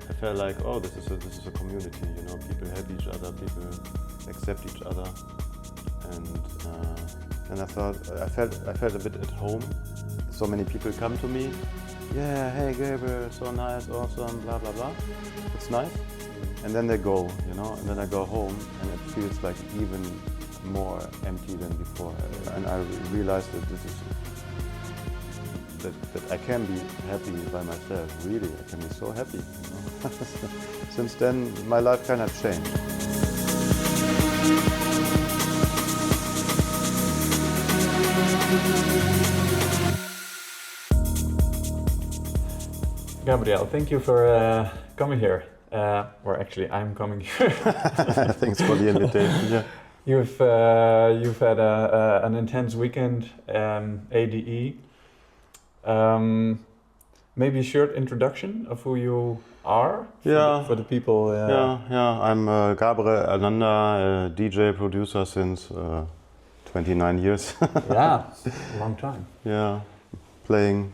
I felt like, oh, this is a community, you know, people help each other, people accept each other, and I thought I felt a bit at home. So many people come to me, yeah, hey Gabriel, so nice, awesome, blah blah blah. It's nice, and then they go, you know, and then I go home, and it feels like even more empty than before. And I realized that this is that I can be happy by myself. Really, I can be so happy. You know? Since then, my life kind of changed. Gabriel, thank you for coming here. Or actually, I'm coming here. Thanks for the invitation. Yeah. You've had an intense weekend, ADE. Maybe a short introduction of who you are for the people. Yeah. I'm Gabriel Ananda, a DJ producer since 29 years. Yeah, a long time. Yeah, playing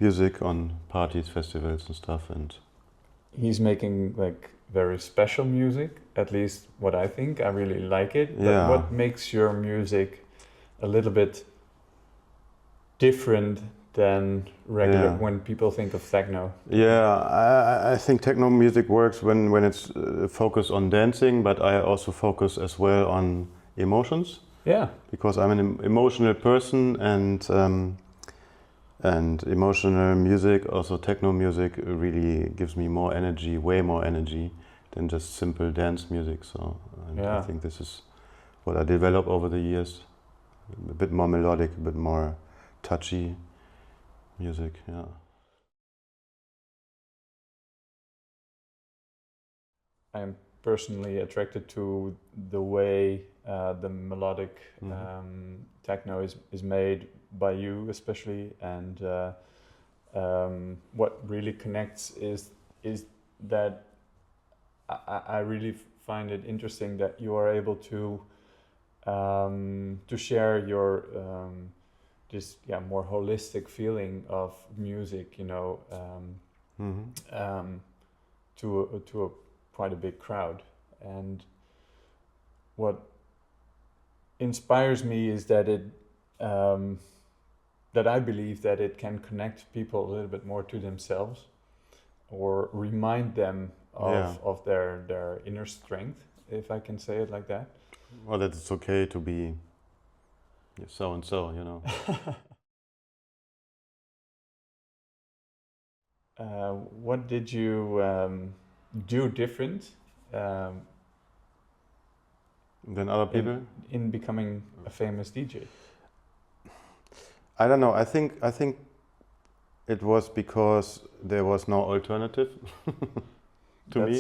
music on parties, festivals and stuff. And he's making like very special music, at least what I think. I really like it. But what makes your music a little bit different than regular when people think of techno? Yeah, I think techno music works when it's focused on dancing, but I also focus as well on emotions. Yeah. Because I'm an emotional person, and emotional music, also techno music, really gives me more energy, way more energy than just simple dance music. So I think this is what I developed over the years. A bit more melodic, a bit more touchy music, yeah. I'm personally attracted to the way the melodic techno is made by you, especially, and what really connects is that I really find it interesting that you are able to share your this more holistic feeling of music, you know, to a quite a big crowd. And what inspires me is that that I believe that it can connect people a little bit more to themselves, or remind them of their inner strength, if I can say it like that. Well, that it's okay to be so and so, you know. What did you do different than other people in becoming a famous DJ? I don't know. I think it was because there was no alternative to me.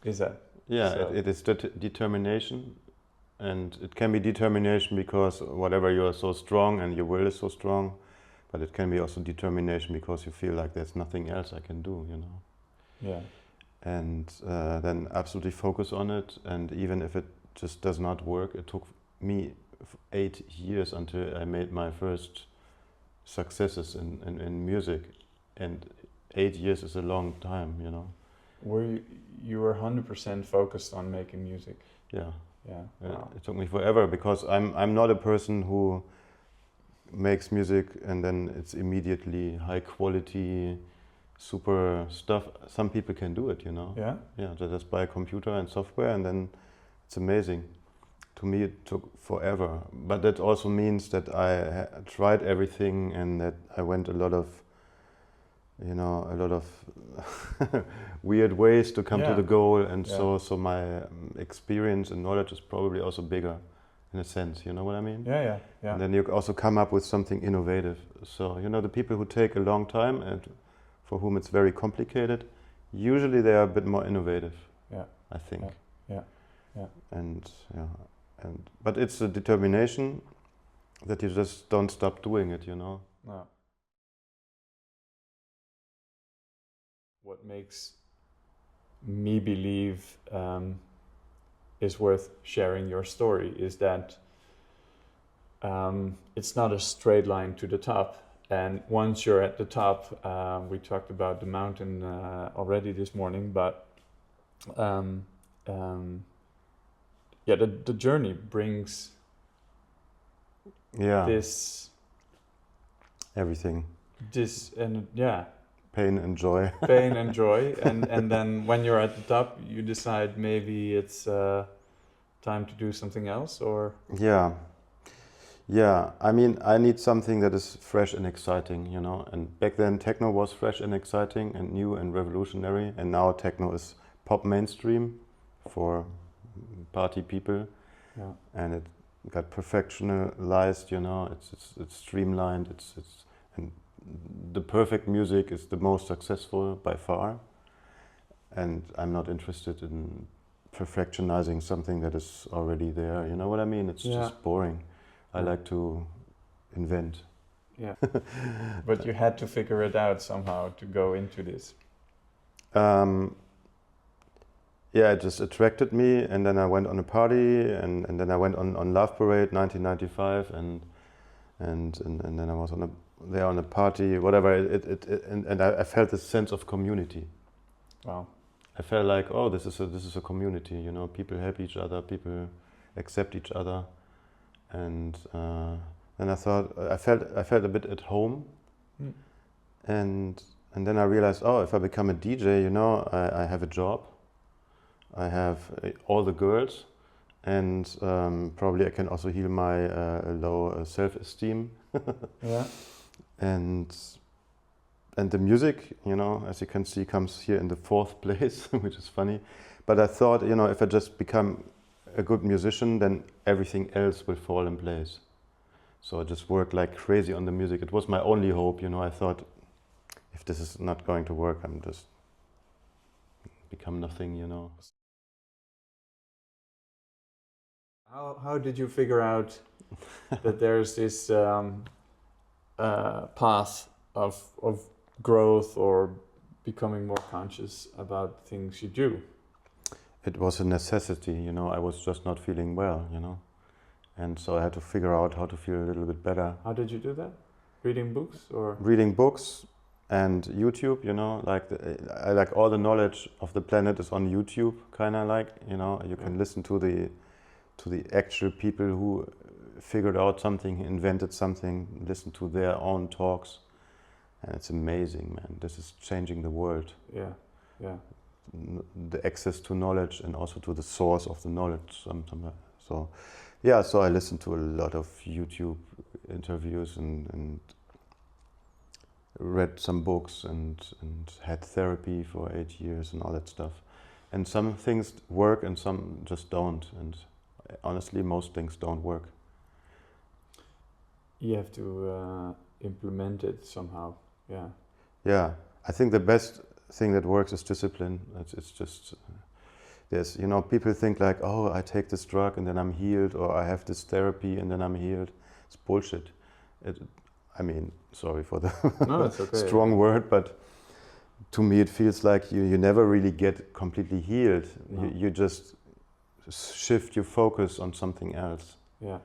Is that? Yeah, so. it is determination, and it can be determination because whatever you are so strong and your will is so strong, but it can be also determination because you feel like there's nothing else I can do, you know. Yeah. And then absolutely focus on it, and even if it just does not work, it took me 8 years until I made my first successes in music, and 8 years is a long time, you know. You were 100% focused on making music? Yeah. Wow. It took me forever because I'm not a person who makes music and then it's immediately high quality, super stuff. Some people can do it, you know. Yeah. They just buy a computer and software and then it's amazing. To me, it took forever, but that also means that I tried everything and that I went a lot of weird ways to come to the goal, and so my experience and knowledge is probably also bigger in a sense, you know what I mean? Yeah. And then you also come up with something innovative. So, you know, the people who take a long time and for whom it's very complicated, usually they are a bit more innovative. Yeah, I think. Yeah. But it's a determination that you just don't stop doing it, you know. No. What makes me believe is worth sharing your story is that it's not a straight line to the top. And once you're at the top, we talked about the mountain already this morning, but the journey brings this everything, pain and joy. Pain and joy, and then when you're at the top, you decide maybe it's time to do something else, or I mean, I need something that is fresh and exciting, you know. And back then, techno was fresh and exciting and new and revolutionary, and now techno is pop mainstream for party people, and it got perfectionized, you know. It's streamlined. And the perfect music is the most successful by far, and I'm not interested in perfectionizing something that is already there. You know what I mean? It's just boring. I like to invent. Yeah, but you had to figure it out somehow to go into this. It just attracted me, and then I went on a party, and then I went on Love Parade 1995, and then I was there on a party, whatever. And I felt this sense of community. Wow. I felt like, oh, this is a community, you know. People help each other, people accept each other, and then I thought I felt a bit at home, and then I realized, oh, if I become a DJ, you know, I have a job, I have all the girls, and probably I can also heal my low self-esteem. And the music, you know, as you can see, comes here in the 4th place, which is funny. But I thought, you know, if I just become a good musician, then everything else will fall in place. So I just worked like crazy on the music. It was my only hope, you know. I thought, if this is not going to work, I'm just become nothing, you know. How did you figure out that there's this path of growth or becoming more conscious about things you do? It was a necessity, you know. I was just not feeling well, you know. And so I had to figure out how to feel a little bit better. How did you do that? Reading books or? Reading books and YouTube, you know, like I like all the knowledge of the planet is on YouTube, kind of like, you know, you can listen to the actual people who figured out something, invented something, listen to their own talks, and it's amazing, man. This is changing the world. Yeah. The access to knowledge and also to the source of the knowledge. So I listened to a lot of YouTube interviews and read some books and had therapy for 8 years and all that stuff. And some things work and some just don't. And honestly, most things don't work. You have to implement it somehow. Yeah, I think the best thing that works is discipline. It's just there's, you know, people think like, oh, I take this drug and then I'm healed, or I have this therapy and then I'm healed. It's bullshit. I mean, sorry for the it's okay. strong word, but to me it feels like you never really get completely healed. No. You just shift your focus on something else. Yeah.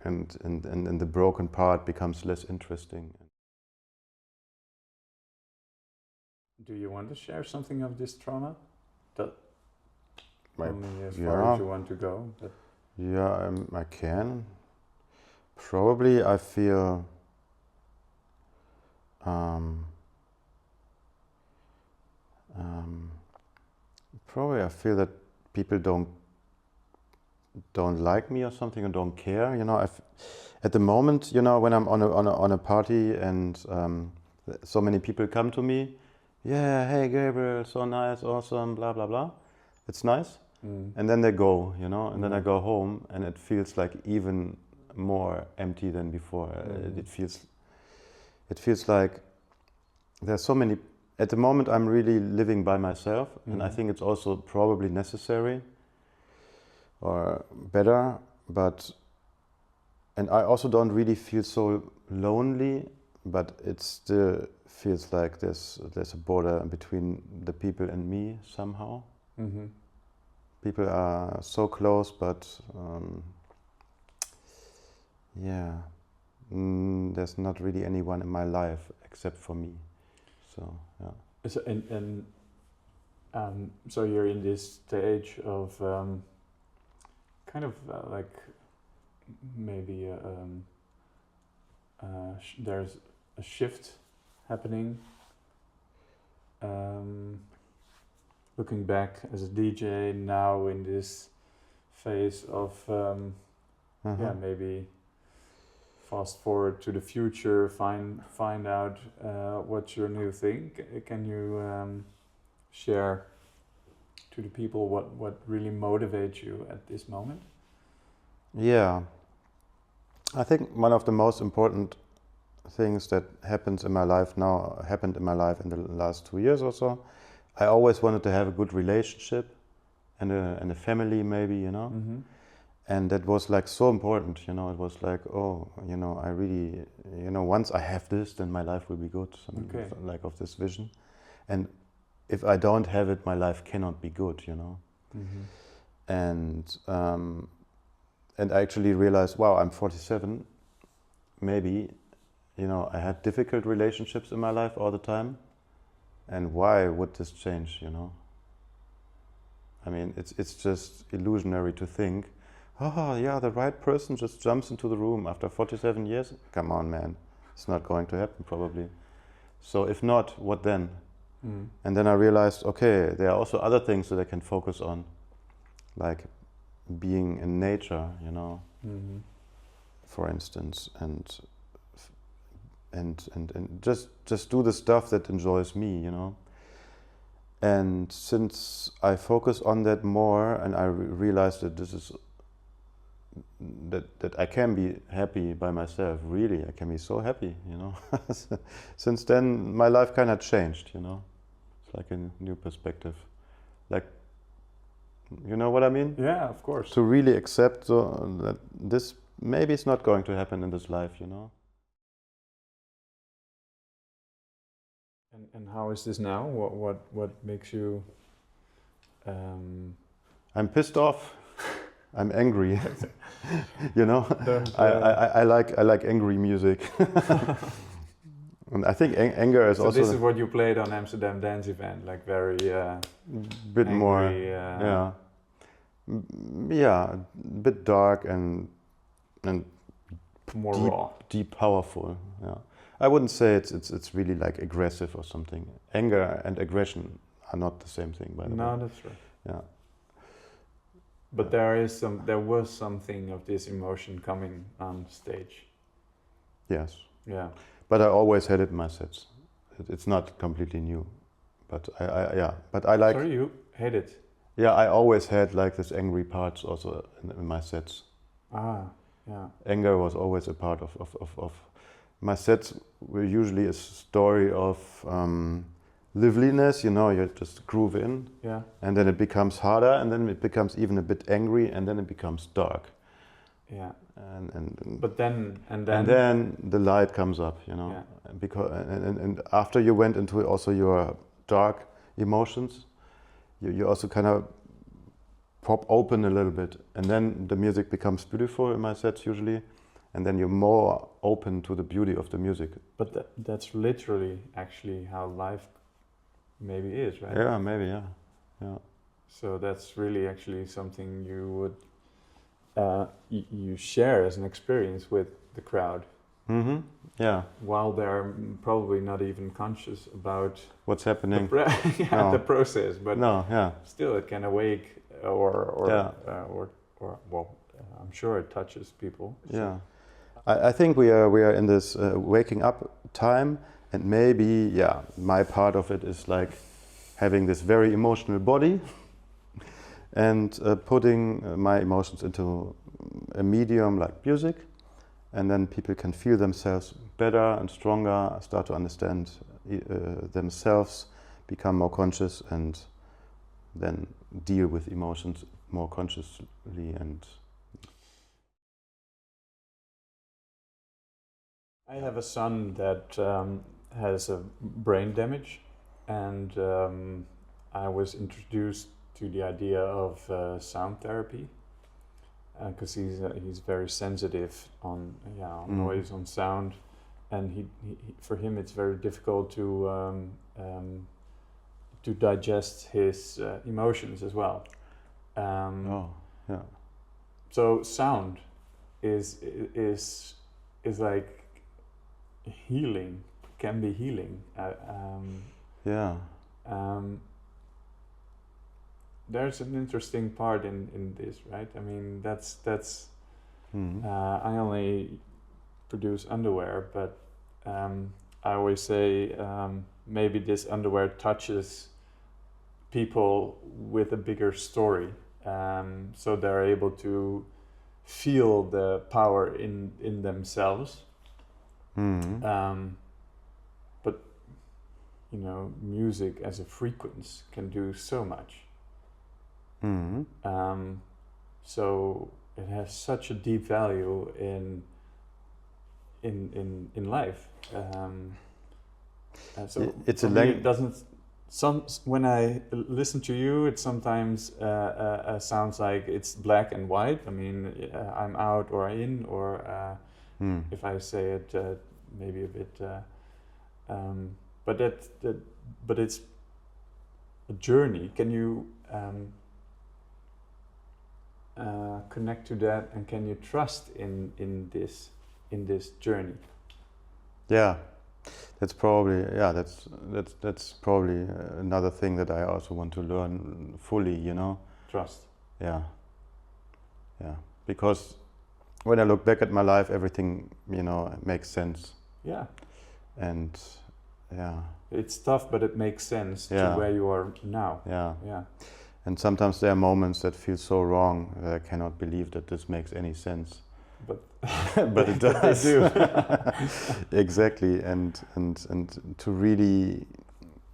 And the broken part becomes less interesting. Do you want to share something of this trauma? Only as yeah. far as you want to go. But Yeah, I can. Probably I feel that people don't like me or something, or don't care. You know, at the moment, you know, when I'm on a party and so many people come to me, yeah, hey Gabriel, so nice, awesome, blah blah blah. It's nice, and then they go, you know, and then I go home, and it feels like even more empty than before. It feels like there's so many. At the moment, I'm really living by myself, and I think it's also probably necessary or better. And I also don't really feel so lonely, but it still feels like there's a border between the people and me somehow. People are so close, but There's not really anyone in my life except for me. So yeah. So you're in this stage of kind of like maybe there's a shift happening. Looking back as a DJ now in this phase of maybe fast forward to the future, find out what's your new thing. Can you share to the people what really motivates you at this moment? Yeah, I think one of the most important things that happened in my life in the last 2 years or so. I always wanted to have a good relationship and a family, maybe, you know. Mm-hmm. And that was like so important, you know. It was like, oh, you know, I really, you know, once I have this, then my life will be good. Okay. Like of this vision. And if I don't have it, my life cannot be good, you know. Mm-hmm. And I actually realized, wow, I'm 47. Maybe, you know, I had difficult relationships in my life all the time. And why would this change, you know? I mean, it's just illusionary to think, oh yeah, the right person just jumps into the room after 47 years. Come on, man. It's not going to happen, probably. So if not, what then? Mm. And then I realized, okay, there are also other things that I can focus on, like being in nature, you know, Mm-hmm. for instance, and just do the stuff that enjoys me, you know. And since I focus on that more, and I realized that this is that I can be happy by myself. Really, I can be so happy, you know. Since then, my life kind of changed, you know. It's like a new perspective, like, you know what I mean? Yeah, of course. To really accept that this maybe it's not going to happen in this life, you know. And how is this now? What makes you? I'm pissed off. I'm angry. You know, I like angry music. And I think anger is so also. This is what you played on Amsterdam Dance Event, like very. Bit angry, more. Yeah, a bit dark and more deep, raw. deep, powerful. Yeah, I wouldn't say it's really like aggressive or something. Anger and aggression are not the same thing, by the way. No, that's right. Yeah. But there was something of this emotion coming on stage. Yes. Yeah. But I always had it in my sets. It's not completely new, but But I like. Sorry, you hate it. Yeah, I always had like this angry parts also in my sets. Ah, yeah. Anger was always a part of my sets. Were usually a story of liveliness, you know, you just groove in. Yeah. And then it becomes harder, and then it becomes even a bit angry, and then it becomes dark. Yeah. And then the light comes up, you know. Yeah. And after you went into also your dark emotions, you also kind of pop open a little bit, and then the music becomes beautiful in my sets usually, and then you're more open to the beauty of the music. But that's literally actually how life maybe is, right? Yeah, maybe, yeah. So that's really actually something you would you share as an experience with the crowd. Mm-hmm. Yeah. While they're probably not even conscious about what's happening. The process, but no, yeah. Still it can awake I'm sure it touches people. So. Yeah. I think we are in this waking up time, and maybe my part of it is like having this very emotional body and putting my emotions into a medium like music, and then people can feel themselves better and stronger, start to understand themselves, become more conscious, and then deal with emotions more consciously. And I have a son that has a brain damage, and I was introduced to the idea of sound therapy, because he's very sensitive on noise, on sound, and he for him it's very difficult to digest his emotions as well. So sound is like healing, can be healing. There's an interesting part in this, right? I mean, that's I only produce underwear, but I always say maybe this underwear touches people with a bigger story, so they're able to feel the power in themselves. But you know, music as a frequency can do so much. So it has such a deep value in life. So it's a language. It doesn't. When I listen to you, it sometimes sounds like it's black and white. I mean, I'm out or in, or if I say it maybe a bit. But it's a journey. Can you connect to that, and can you trust in this journey? Yeah, that's probably that's probably another thing that I also want to learn fully. You know, trust. Yeah. Because when I look back at my life, everything makes sense. Yeah. And it's tough, but it makes sense to where you are now. Yeah. And sometimes there are moments that feel so wrong that I cannot believe that this makes any sense. But but it does. They do. Exactly. And to really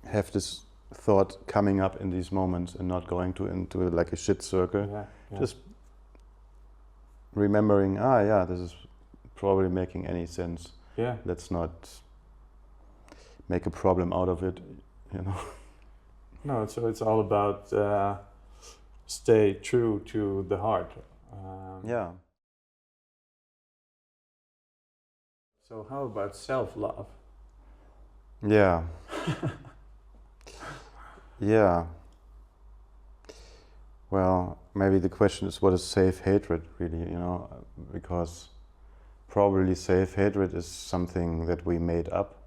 have this thought coming up in these moments and not going into like a shit circle. Yeah. Just remembering, this is probably making any sense. Yeah. Let's not make a problem out of it, you know. No, so it's all about stay true to the heart. So how about self-love? Yeah. Yeah. Well, maybe the question is, what is safe hatred really, because probably safe hatred is something that we made up.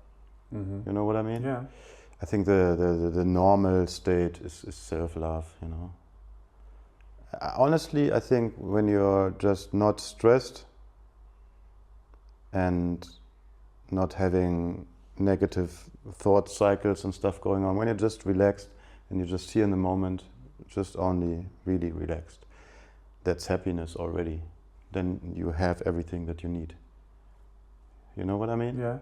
Mm-hmm. You know what I mean? Yeah. I think the normal state is self-love, Honestly, I think when you're just not stressed and not having negative thought cycles and stuff going on, when you're just relaxed and you're just here in the moment, just only really relaxed, that's happiness already. Then you have everything that you need. You know what I mean? Yeah.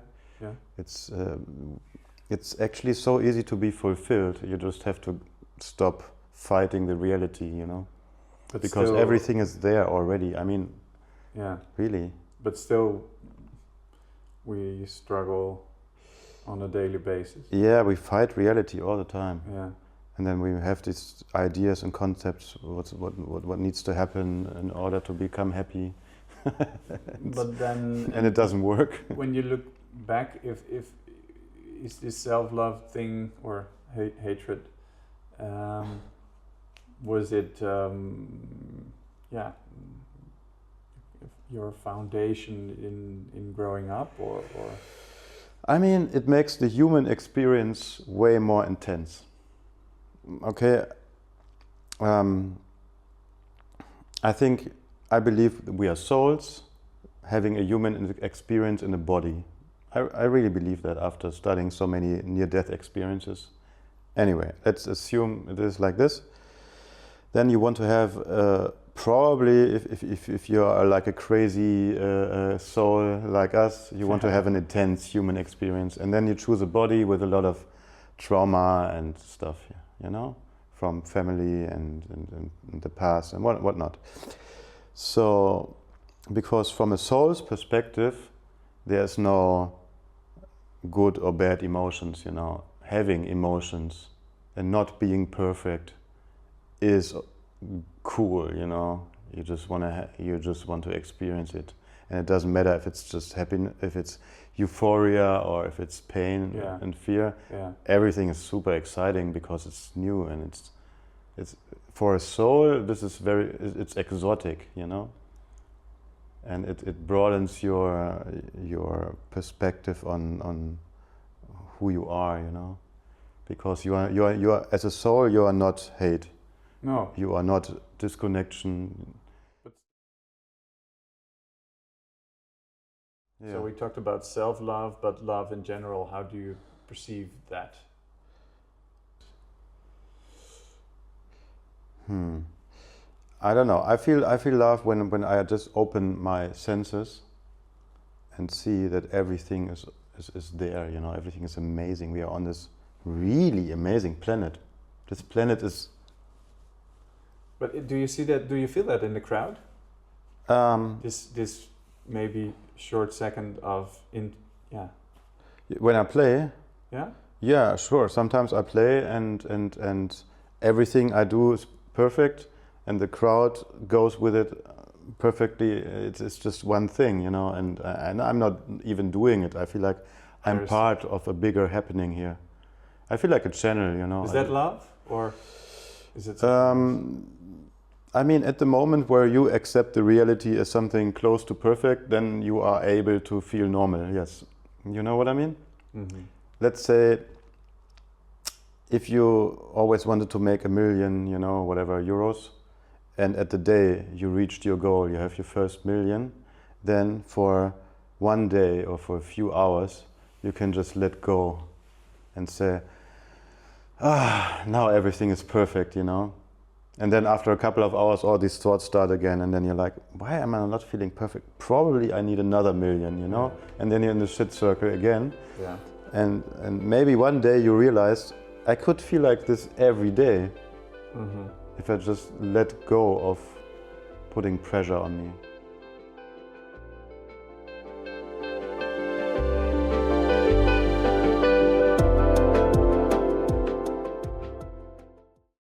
It's actually so easy to be fulfilled. You just have to stop fighting the reality, But because still, everything is there already. I mean, really. But still, we struggle on a daily basis. Yeah, we fight reality all the time. Yeah. And then we have these ideas and concepts, what needs to happen in order to become happy. But then... And it doesn't work. When you look back, if is this self-love thing or hatred, was it your foundation in growing up, or? I mean, it makes the human experience way more intense. Okay. I believe we are souls having a human experience in a body. I really believe that after studying so many near-death experiences. Anyway, let's assume it is like this. Then you want to have probably, if you are like a crazy soul like us, you want to have an intense human experience, and then you choose a body with a lot of trauma and stuff, from family and the past and whatnot. So, because from a soul's perspective, there's no good or bad emotions, Having emotions and not being perfect is cool, You just want to experience it, and it doesn't matter if it's just happiness, if it's euphoria, or if it's pain and fear. Yeah. Everything is super exciting because it's new, and it's for a soul. This is it's exotic, you know, and it broadens your perspective on who you are, you know, because you are as a soul, you are not hate. No. You are not disconnection. Yeah. So we talked about self-love, but love in general, how do you perceive that? I don't know. I feel love when I just open my senses and see that everything is there, you know, everything is amazing. We are on this really amazing planet. This planet is... But do you see that, do you feel that in the crowd? This maybe short second of when I play, yeah, sure. Sometimes I play and everything I do is perfect, and the crowd goes with it perfectly. It's just one thing, you know, and I'm not even doing it. I feel like I'm part of a bigger happening here. I feel like a channel, you know. Is that love, or is it? I mean, at the moment where you accept the reality as something close to perfect, then you are able to feel normal, yes. You know what I mean? Mm-hmm. Let's say, if you always wanted to make 1 million, you know, whatever, euros, and at the day you reached your goal, you have your first 1 million, then for one day or for a few hours, you can just let go and say, now everything is perfect, you know? And then after a couple of hours, all these thoughts start again, and then you're like, why am I not feeling perfect? Probably I need another 1 million, you know? And then you're in the shit circle again. Yeah. And maybe one day you realize, I could feel like this every day if I just let go of putting pressure on me.